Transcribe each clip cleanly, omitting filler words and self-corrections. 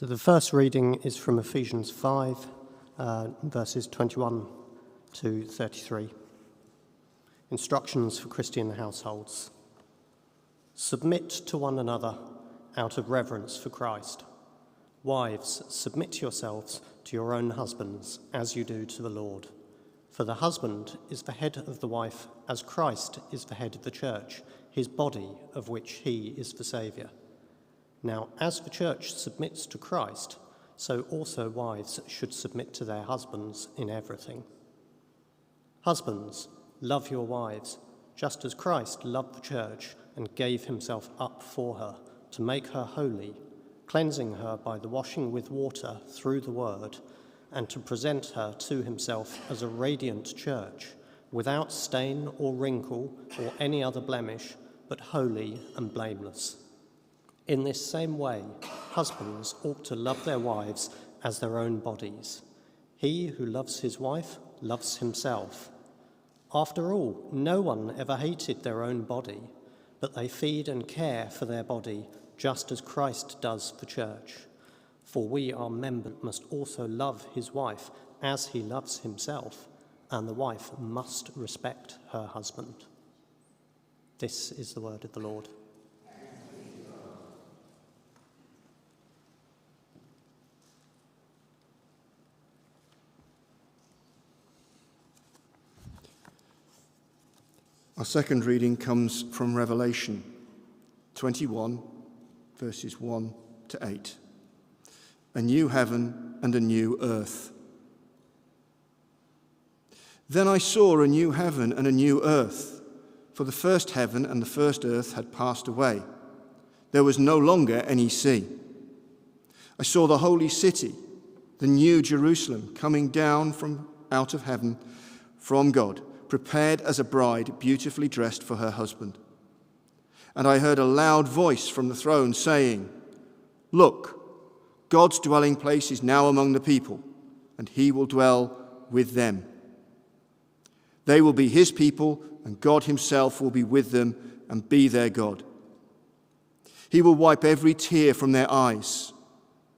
So the first reading is from Ephesians 5, verses 21 to 33. Instructions for Christian households. Submit to one another out of reverence for Christ. Wives, submit yourselves to your own husbands as you do to the Lord. For the husband is the head of the wife, as Christ is the head of the church, his body, of which he is the Saviour. Now, as the church submits to Christ, so also wives should submit to their husbands in everything. Husbands, love your wives, just as Christ loved the church and gave himself up for her, to make her holy, cleansing her by the washing with water through the word, and to present her to himself as a radiant church, without stain or wrinkle or any other blemish, but holy and blameless. In this same way, husbands ought to love their wives as their own bodies. He who loves his wife loves himself. After all, no one ever hated their own body, but they feed and care for their body, just as Christ does the church. For we, our member, must also love his wife as he loves himself, and the wife must respect her husband. This is the word of the Lord. Our second reading comes from Revelation 21, verses 1 to 8. A new heaven and a new earth. Then I saw a new heaven and a new earth, for the first heaven and the first earth had passed away. There was no longer any sea. I saw the holy city, the new Jerusalem, coming down from out of heaven from God, prepared as a bride beautifully dressed for her husband. And I heard a loud voice from the throne saying, "Look, God's dwelling place is now among the people, and he will dwell with them. They will be his people, and God himself will be with them and be their God. He will wipe every tear from their eyes.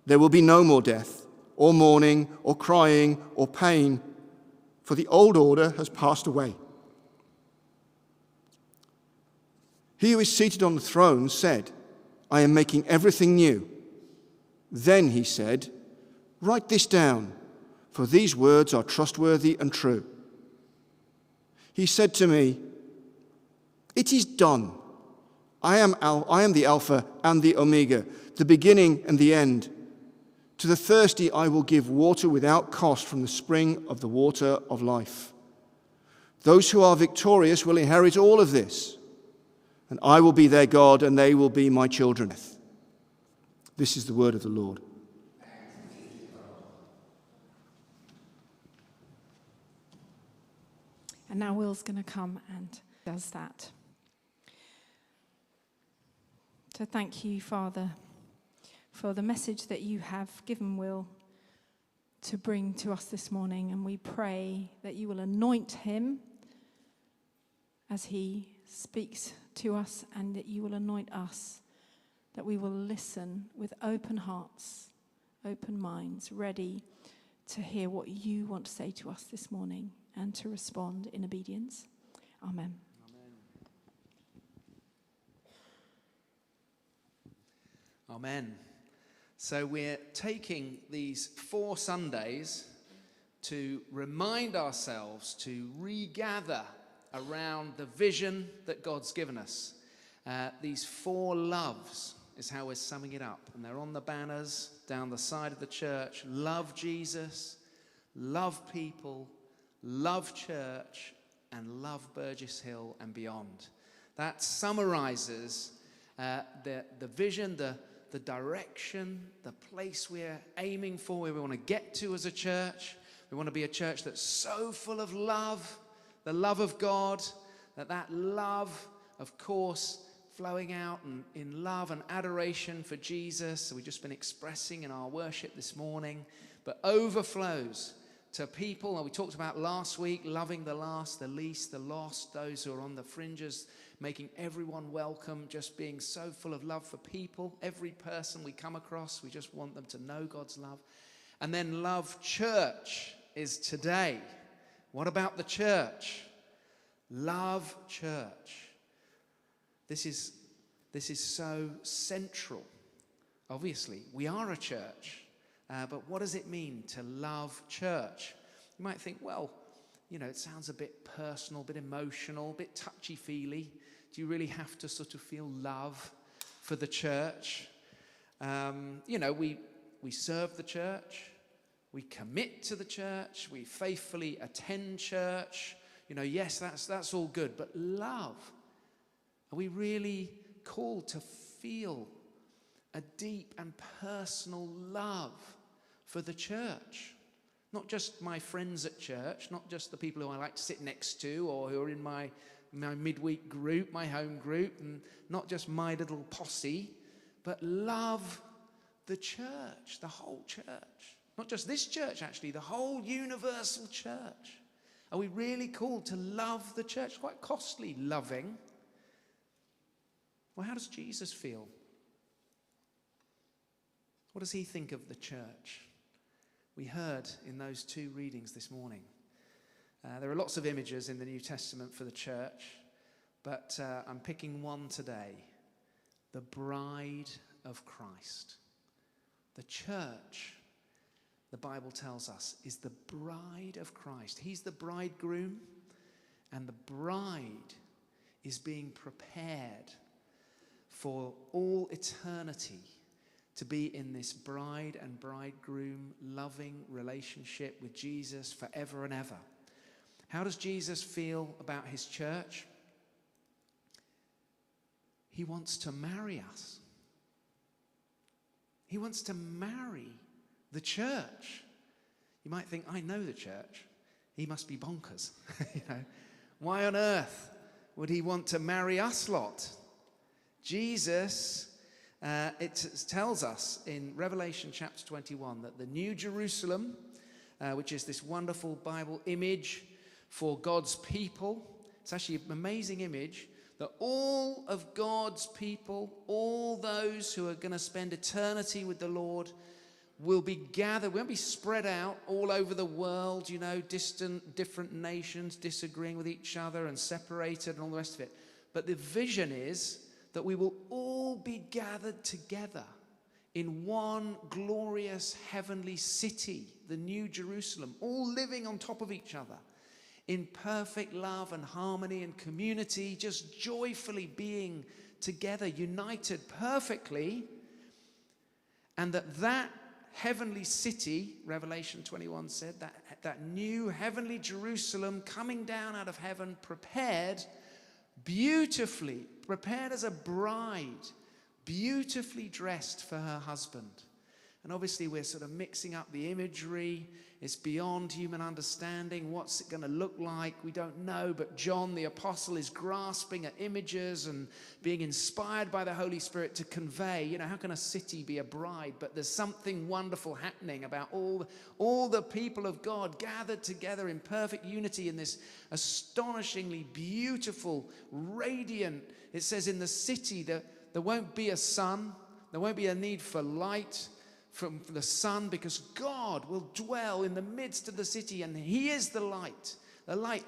There will be no more death, or mourning, or crying, or pain, for the old order has passed away." He who is seated on the throne said, "I am making everything new." Then he said, "Write this down, for these words are trustworthy and true." He said to me, "It is done. I am the Alpha and the Omega, the beginning and the end. To the thirsty I will give water without cost from the spring of the water of life. Those who are victorious will inherit all of this, and I will be their God, and they will be my children." This is the word of the Lord. And now Will's going to come and does that. So thank you, Father, for the message that you have given Will to bring to us this morning. And we pray that you will anoint him as he speaks to us, and that you will anoint us, that we will listen with open hearts, open minds, ready to hear what you want to say to us this morning and to respond in obedience. Amen. Amen. So we're taking these 4 Sundays to remind ourselves to regather around the vision that God's given us. These 4 loves is how we're summing it up. And they're on the banners down the side of the church. Love Jesus, love people, love church, and love Burgess Hill and beyond. That summarizes the vision, the direction, the place we're aiming for, where we want to get to as a church. We want to be a church that's so full of love, the love of God, that love, of course, flowing out in love and adoration for Jesus. So we've just been expressing in our worship this morning, but overflows to people. And we talked about last week, loving the last, the least, the lost, those who are on the fringes, making everyone welcome, just being so full of love for people. Every person we come across, we just want them to know God's love. And then Love Church is today. What about the church? Love Church. This is so central. Obviously, we are a church. But what does it mean to love church? You might think, well, it sounds a bit personal, a bit emotional, a bit touchy-feely. Do you really have to sort of feel love for the church? We serve the church. We commit to the church. We faithfully attend church. Yes, that's all good. But love, are we really called to feel a deep and personal love for the church? Not just my friends at church, not just the people who I like to sit next to or who are in my midweek group, my home group, and not just my little posse, but love the church, the whole church. Not just this church, actually, the whole universal church. Are we really called to love the church? Quite costly loving. Well, how does Jesus feel? What does he think of the church? We heard in those 2 readings this morning. There are lots of images in the New Testament for the church, but I'm picking one today. The bride of Christ. The church, the Bible tells us, is the bride of Christ. He's the bridegroom, and the bride is being prepared for all eternity to be in this bride and bridegroom loving relationship with Jesus forever and ever. How does Jesus feel about his church? He wants to marry us. He wants to marry the church. You might think, I know the church. He must be bonkers. Why on earth would he want to marry us lot? Jesus, it tells us in Revelation chapter 21 that the New Jerusalem, which is this wonderful Bible image for God's people, it's actually an amazing image, that all of God's people, all those who are going to spend eternity with the Lord, will be gathered, won't be spread out all over the world, distant, different nations disagreeing with each other and separated and all the rest of it. But the vision is that we will all be gathered together in one glorious heavenly city, the New Jerusalem, all living on top of each other in perfect love and harmony and community, just joyfully being together, united perfectly. And that heavenly city, Revelation 21 said, that new heavenly Jerusalem coming down out of heaven, prepared beautifully, prepared as a bride, beautifully dressed for her husband. And obviously we're sort of mixing up the imagery. It's beyond human understanding. What's it going to look like? We don't know. But John the Apostle is grasping at images and being inspired by the Holy Spirit to convey, how can a city be a bride? But there's something wonderful happening about all the people of God gathered together in perfect unity in this astonishingly beautiful, radiant, it says in the city that there won't be a sun, there won't be a need for light from the sun, because God will dwell in the midst of the city, and he is the light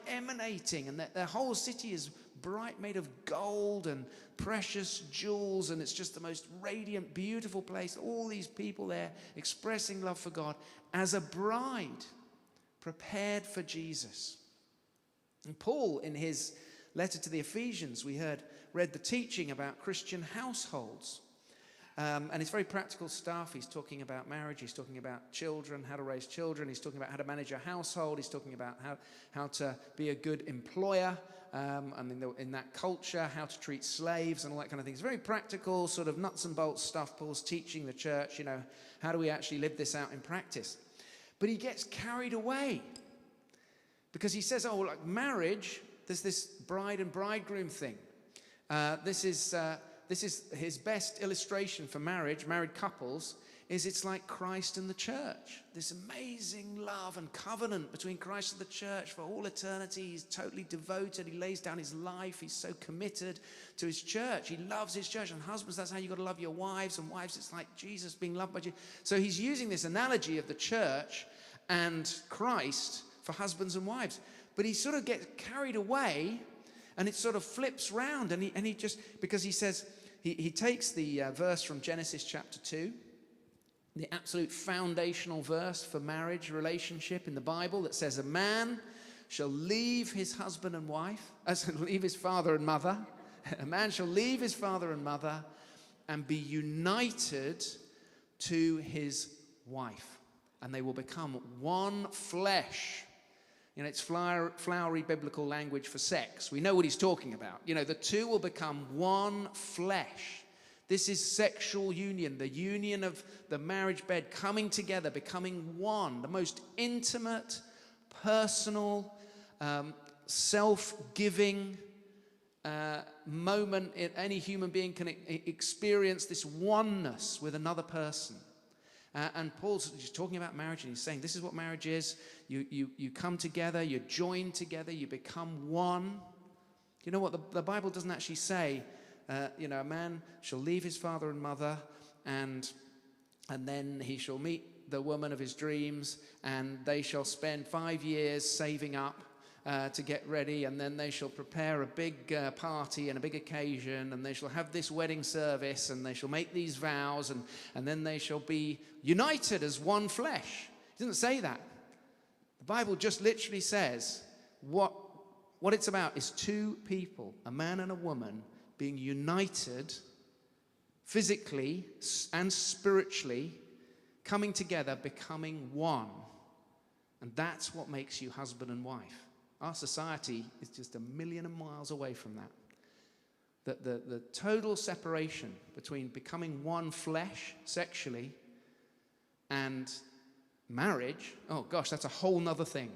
emanating, and the whole city is bright, made of gold and precious jewels, and it's just the most radiant, beautiful place. All these people there expressing love for God as a bride prepared for Jesus. And Paul, in his letter to the Ephesians, we read the teaching about Christian households. And it's very practical stuff. He's talking about marriage. He's talking about children, how to raise children. He's talking about how to manage a household. He's talking about how to be a good employer. In that culture, how to treat slaves and all that kind of thing. It's very practical, sort of nuts and bolts stuff. Paul's teaching the church, how do we actually live this out in practice? But he gets carried away because he says, like marriage, there's this bride and bridegroom thing. This is his best illustration for married couples, is it's like Christ and the church. This amazing love and covenant between Christ and the church for all eternity. He's totally devoted. He lays down his life. He's so committed to his church. He loves his church. And husbands, that's how you've got to love your wives. And wives, it's like Jesus being loved by you. So he's using this analogy of the church and Christ for husbands and wives. But he sort of gets carried away, and it sort of flips round. And he just, because he says, he takes the verse from Genesis chapter 2, the absolute foundational verse for marriage relationship in the Bible that says, a man shall leave his husband and wife, leave his father and mother. A man shall leave his father and mother and be united to his wife, and they will become one flesh. You know, it's flowery biblical language for sex. We know what he's talking about. You know, the two will become one flesh. This is sexual union, the union of the marriage bed coming together, becoming one, the most intimate, personal, self-giving moment any human being can experience, this oneness with another person. And Paul's just talking about marriage, and he's saying this is what marriage is. You come together, you're joined together, you become one. You know what? The Bible doesn't actually say, a man shall leave his father and mother, and then he shall meet the woman of his dreams, and they shall spend 5 years saving up to get ready, and then they shall prepare a big party and a big occasion, and they shall have this wedding service, and they shall make these vows, and then they shall be united as one flesh. It doesn't say that. The Bible just literally says what it's about is two people, a man and a woman, being united physically and spiritually, coming together, becoming one. And that's what makes you husband and wife. Our society is just a million miles away from that. The total separation between becoming one flesh sexually and marriage, oh gosh, that's a whole nother thing.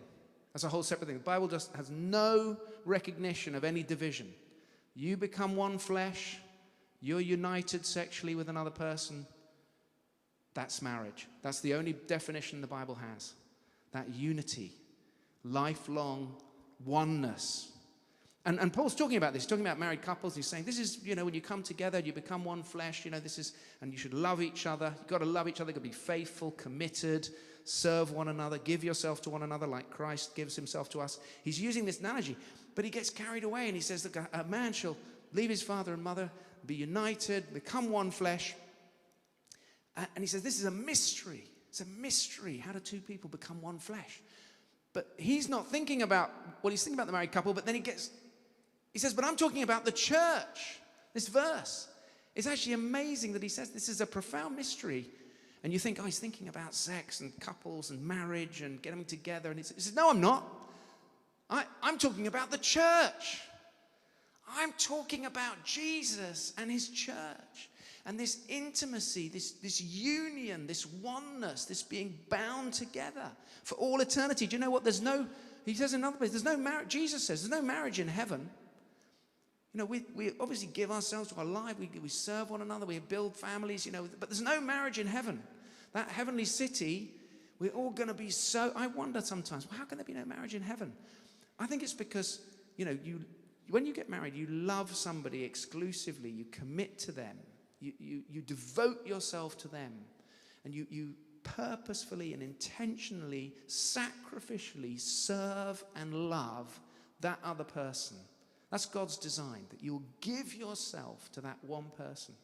That's a whole separate thing. The Bible just has no recognition of any division. You become one flesh, you're united sexually with another person. That's marriage. That's the only definition the Bible has. That unity, lifelong oneness. And Paul's talking about this. He's talking about married couples. He's saying this is, when you come together, you become one flesh. This is, and you should love each other. You've got to love each other. You've got to be faithful, committed, serve one another, give yourself to one another like Christ gives himself to us. He's using this analogy, but he gets carried away and he says that a man shall leave his father and mother, be united, become one flesh. And he says this is a mystery. It's a mystery. How do two people become one flesh? But he's not thinking about, he's thinking about the married couple, but then he says, but I'm talking about the church. This verse. It's actually amazing that he says this is a profound mystery. And you think, he's thinking about sex and couples and marriage and getting together. And he says, no, I'm not. I'm talking about the church. I'm talking about Jesus and his church. And this intimacy, this union, this oneness, this being bound together for all eternity. Do you know what? He says in another place, there's no marriage. Jesus says there's no marriage in heaven. We obviously give ourselves to our life. We serve one another. We build families, but there's no marriage in heaven. That heavenly city, we're all going to be so... I wonder sometimes, how can there be no marriage in heaven? I think it's because, when you get married, you love somebody exclusively. You commit to them. You devote yourself to them. And you purposefully and intentionally, sacrificially serve and love that other person. That's God's design, that you'll give yourself to that one person.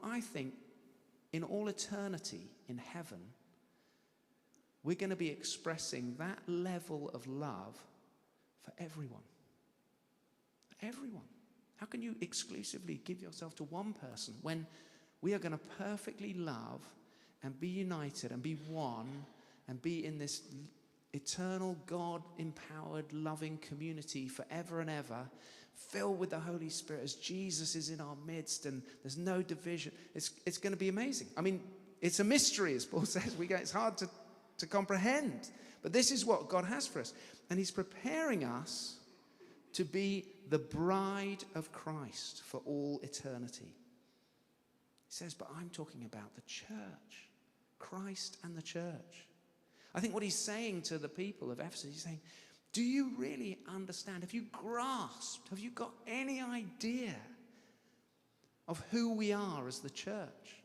I think in all eternity in heaven, we're going to be expressing that level of love for everyone. Everyone. How can you exclusively give yourself to one person when we are going to perfectly love and be united and be one and be in this eternal, God-empowered, loving community forever and ever, filled with the Holy Spirit as Jesus is in our midst, and there's no division. It's going to be amazing. I mean, it's a mystery, as Paul says. It's hard to comprehend. But this is what God has for us. And he's preparing us to be the bride of Christ for all eternity. He says, but I'm talking about the church, Christ and the church. I think what he's saying to the people of Ephesus, he's saying, do you really understand? Have you grasped? Have you got any idea of who we are as the church?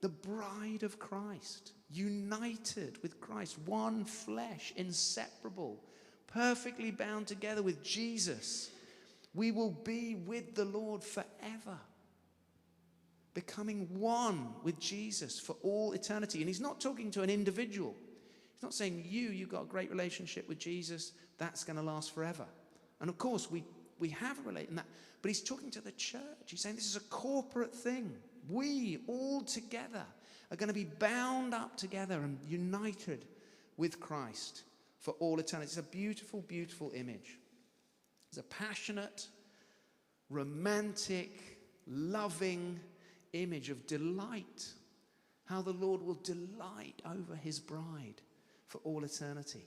The bride of Christ, united with Christ, one flesh, inseparable, perfectly bound together with Jesus. We will be with the Lord forever, becoming one with Jesus for all eternity. And he's not talking to an individual. He's not saying you've got a great relationship with Jesus, that's going to last forever. And of course, we have a relation that, but he's talking to the church. He's saying this is a corporate thing. We all together are going to be bound up together and united with Christ for all eternity. It's a beautiful, beautiful image. It's a passionate, romantic, loving image of delight. How the Lord will delight over his bride for all eternity.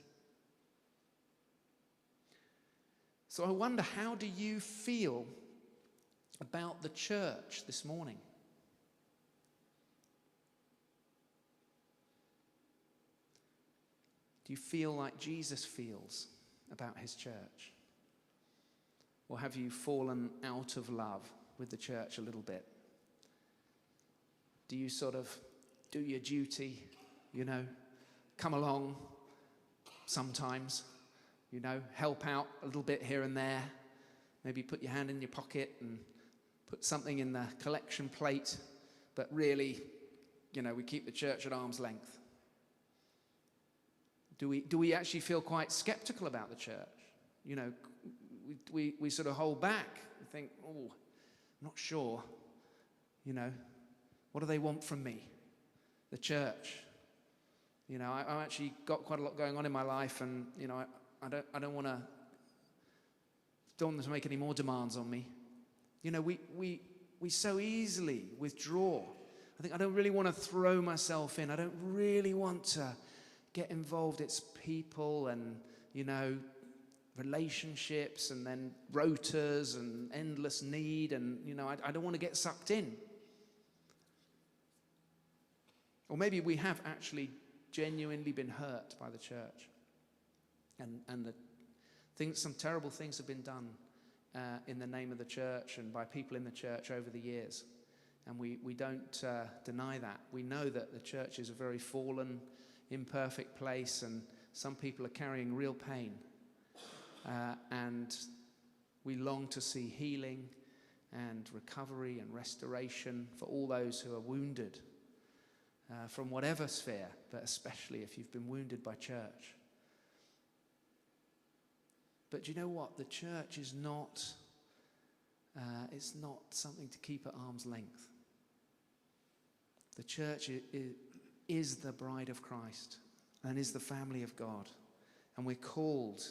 So I wonder, how do you feel about the church this morning? Do you feel like Jesus feels about his church? Or have you fallen out of love with the church a little bit? Do you sort of do your duty, come along sometimes, help out a little bit here and there, maybe put your hand in your pocket and put something in the collection plate, but really, we keep the church at arm's length? Do we actually feel quite skeptical about the church? We sort of hold back and think, I'm not sure, what do they want from me? The church. I've actually got quite a lot going on in my life, and I don't want to make any more demands on me. We so easily withdraw. I think I don't really want to throw myself in. I don't really want to get involved. It's people and relationships, and then rotas and endless need, and I don't want to get sucked in. Or maybe we have actually genuinely been hurt by the church, and some terrible things have been done in the name of the church and by people in the church over the years, and we don't deny that. We know that the church is a very fallen, imperfect place, and some people are carrying real pain, and we long to see healing and recovery and restoration for all those who are wounded from whatever sphere, but especially if you've been wounded by church. But you know what? The church is not, it's not something to keep at arm's length. The church is the bride of Christ and is the family of God. And we're called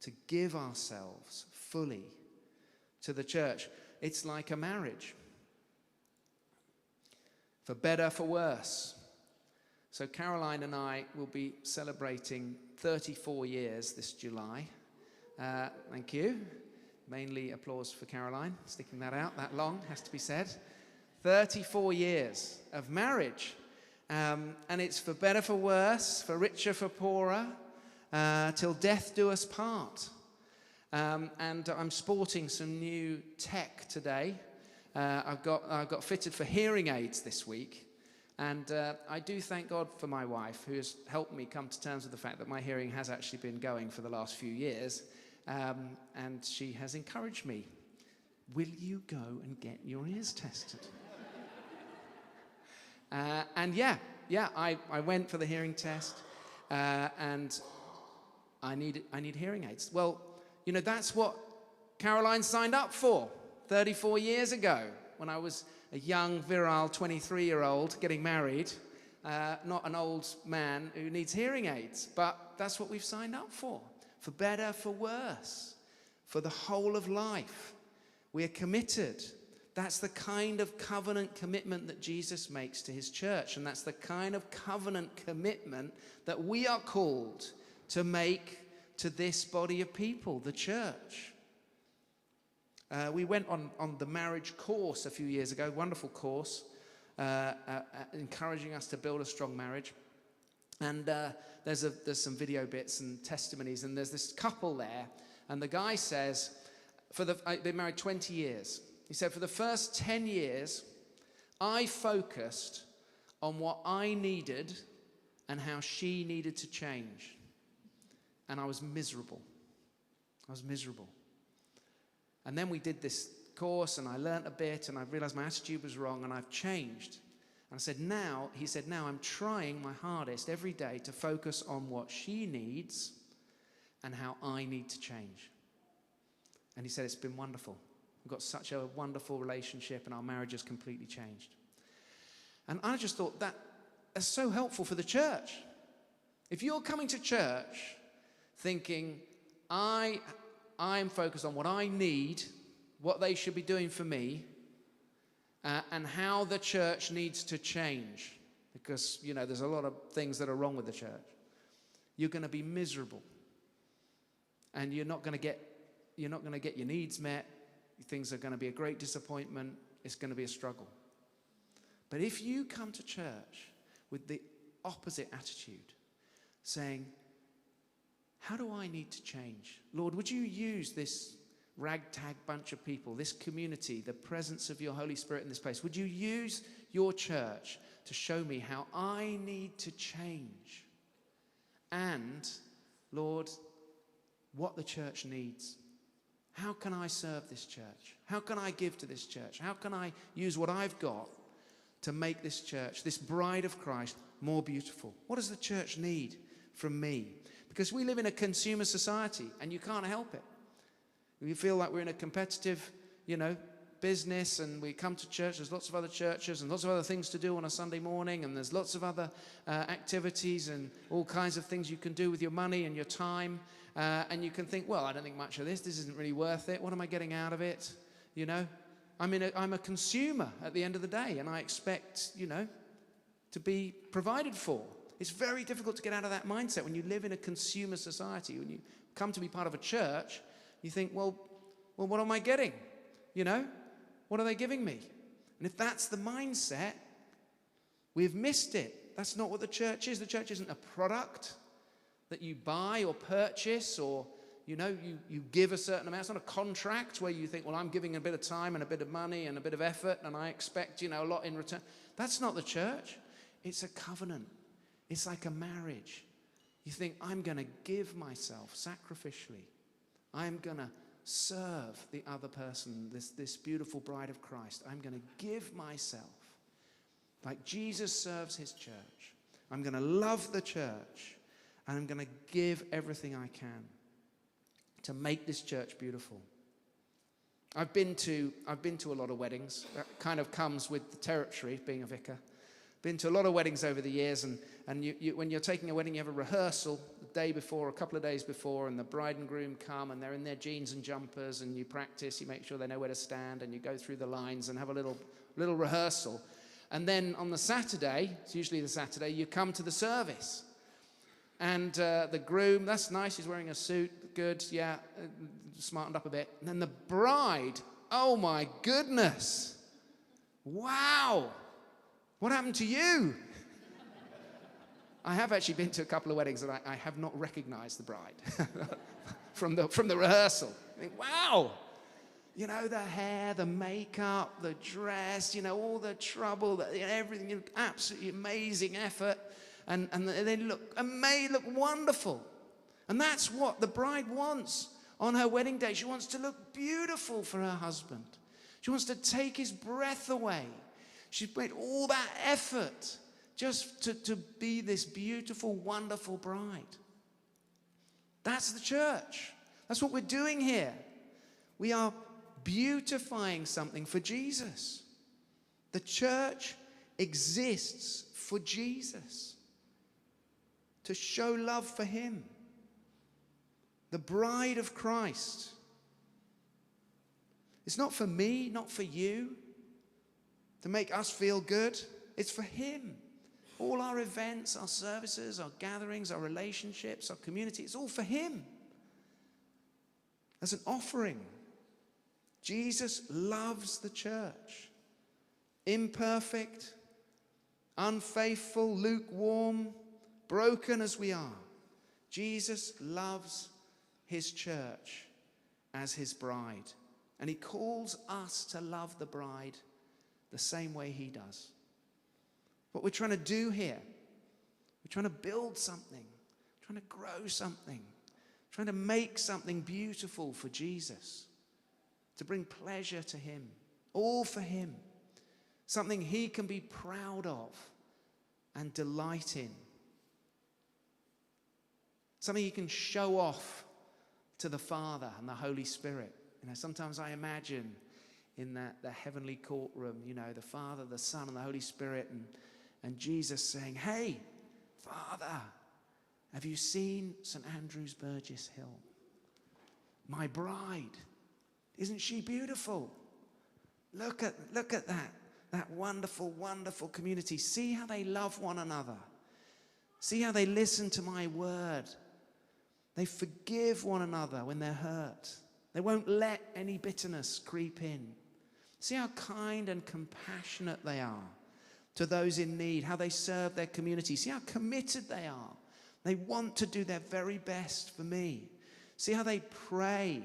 to give ourselves fully to the church. It's like a marriage. For better, for worse. So Caroline and I will be celebrating 34 years this July. Thank you. Mainly applause for Caroline, sticking that out that long, has to be said. 34 years of marriage. And it's for better, for worse, for richer, for poorer, till death do us part. And I'm sporting some new tech today. I've got fitted for hearing aids this week, and I do thank God for my wife, who has helped me come to terms with the fact that my hearing has actually been going for the last few years, and she has encouraged me. Will you go and get your ears tested? And I went for the hearing test, and I need hearing aids. Well, that's what Caroline signed up for 34 years ago, when I was a young, virile 23-year-old getting married, not an old man who needs hearing aids. But that's what we've signed up for better, for worse, for the whole of life. We are committed. That's the kind of covenant commitment that Jesus makes to his church, and that's the kind of covenant commitment that we are called to make to this body of people, the church. We went on the marriage course a few years ago, wonderful course, encouraging us to build a strong marriage. And there's some video bits and testimonies, and there's this couple there, and the guy says, they've been married 20 years. He said, for the first 10 years, I focused on what I needed and how she needed to change. And I was miserable. And then we did this course, and I learnt a bit, and I realized my attitude was wrong, and I've changed. And I said, now I'm trying my hardest every day to focus on what she needs and how I need to change. And he said, it's been wonderful. We've got such a wonderful relationship, and our marriage has completely changed. And I just thought that's so helpful for the church. If you're coming to church thinking, I'm focused on what I need, what they should be doing for me, and how the church needs to change, because, there's a lot of things that are wrong with the church, you're going to be miserable. And you're not going to get your needs met. Things are going to be a great disappointment. It's going to be a struggle. But if you come to church with the opposite attitude, saying, how do I need to change? Lord, would you use this ragtag bunch of people, this community, the presence of your Holy Spirit in this place? Would you use your church to show me how I need to change? And, Lord, what the church needs. How can I serve this church? How can I give to this church? How can I use what I've got to make this church, this bride of Christ, more beautiful? What does the church need from me? Because we live in a consumer society, and you can't help it. We feel like we're in a competitive, business, and we come to church. There's lots of other churches and lots of other things to do on a Sunday morning, and there's lots of other activities and all kinds of things you can do with your money and your time. And you can think, well, I don't think much of this. This isn't really worth it. What am I getting out of it? I'm a consumer at the end of the day, and I expect, to be provided for. It's very difficult to get out of that mindset when you live in a consumer society. When you come to be part of a church, you think, well, what am I getting? What are they giving me? And if that's the mindset, we've missed it. That's not what the church is. The church isn't a product that you buy or purchase, or, you give a certain amount. It's not a contract where you think, well, I'm giving a bit of time and a bit of money and a bit of effort, and I expect, a lot in return. That's not the church. It's a covenant. It's like a marriage. You think, I'm going to give myself sacrificially. I'm going to serve the other person, this beautiful bride of Christ. I'm going to give myself like Jesus serves his church. I'm going to love the church, and I'm going to give everything I can to make this church beautiful. I've been to a lot of weddings. That kind of comes with the territory, being a vicar. Been to a lot of weddings over the years, and when you're taking a wedding, you have a rehearsal the day before, a couple of days before, and the bride and groom come, and they're in their jeans and jumpers, and you practice, you make sure they know where to stand, and you go through the lines and have a little rehearsal. And then on the Saturday, it's usually the Saturday, you come to the service. And the groom, that's nice, he's wearing a suit, good, yeah, smartened up a bit. And then the bride, oh my goodness, wow, what happened to you? I have actually been to a couple of weddings that I have not recognized the bride from the rehearsal. I think, wow, the hair, the makeup, the dress, all the trouble, everything, absolutely amazing effort. And they look amazing, look wonderful. And that's what the bride wants on her wedding day. She wants to look beautiful for her husband. She wants to take his breath away. She's made all that effort just to be this beautiful, wonderful bride. That's the church. That's what we're doing here. We are beautifying something for Jesus. The church exists for Jesus, to show love for him. The bride of Christ. It's not for me, not for you, to make us feel good. It's for him. All our events, our services, our gatherings, our relationships, our community, it's all for him. As an offering. Jesus loves the church. Imperfect, unfaithful, lukewarm, broken as we are, Jesus loves his church as his bride. And he calls us to love the bride the same way he does. What we're trying to do here, we're trying to build something, trying to grow something, trying to make something beautiful for Jesus, to bring pleasure to him, all for him, something he can be proud of and delight in, something he can show off to the Father and the Holy Spirit. Sometimes I imagine in the heavenly courtroom, the Father, the Son, and the Holy Spirit, and Jesus saying, "Hey, Father, have you seen St. Andrew's Burgess Hill? My bride. Isn't she beautiful? Look at that wonderful, wonderful community. See how they love one another. See how they listen to my word. They forgive one another when they're hurt. They won't let any bitterness creep in. See how kind and compassionate they are to those in need, how they serve their community. See how committed they are. They want to do their very best for me. See how they pray.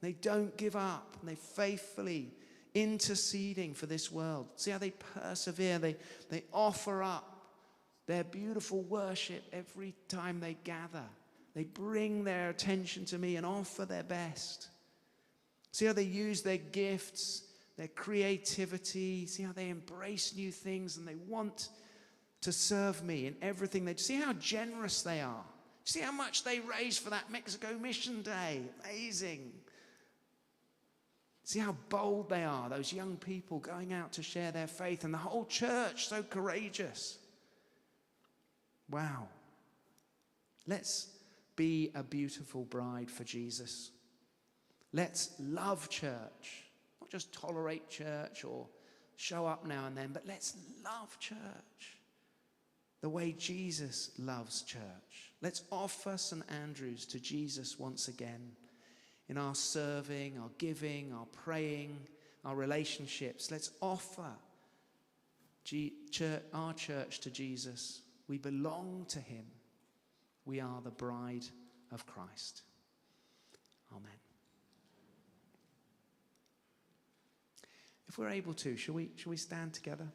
They don't give up, and they faithfully interceding for this world. See how they persevere. They offer up their beautiful worship every time they gather. They bring their attention to me and offer their best. See how they use their gifts, their creativity. See how they embrace new things and they want to serve me in everything they do. See how generous they are. See how much they raise for that Mexico Mission Day. Amazing. See how bold they are, those young people going out to share their faith, and the whole church so courageous. Wow. Let's be a beautiful bride for Jesus. Let's love church. Not just tolerate church or show up now and then, but let's love church the way Jesus loves church. Let's offer St. Andrew's to Jesus once again in our serving, our giving, our praying, our relationships. Let's offer our church to Jesus. We belong to him. We are the bride of Christ. Amen. If we're able to, shall we stand together?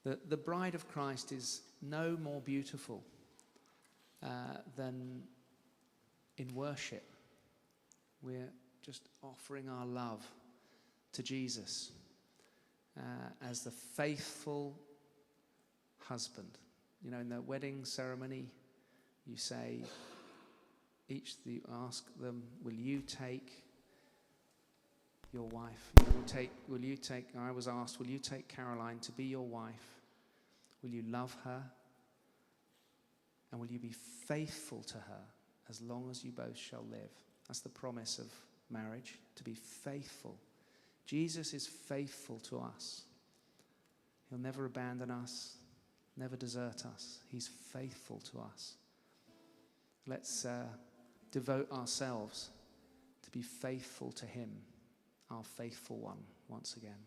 The bride of Christ is no more beautiful than in worship. We're just offering our love to Jesus as the faithful husband. In the wedding ceremony, you say, you ask them, will you take your wife? I was asked, will you take Caroline to be your wife? Will you love her? And will you be faithful to her as long as you both shall live? That's the promise of marriage, to be faithful. Jesus is faithful to us. He'll never abandon us, never desert us. He's faithful to us. Let's devote ourselves to be faithful to him, our faithful one, once again.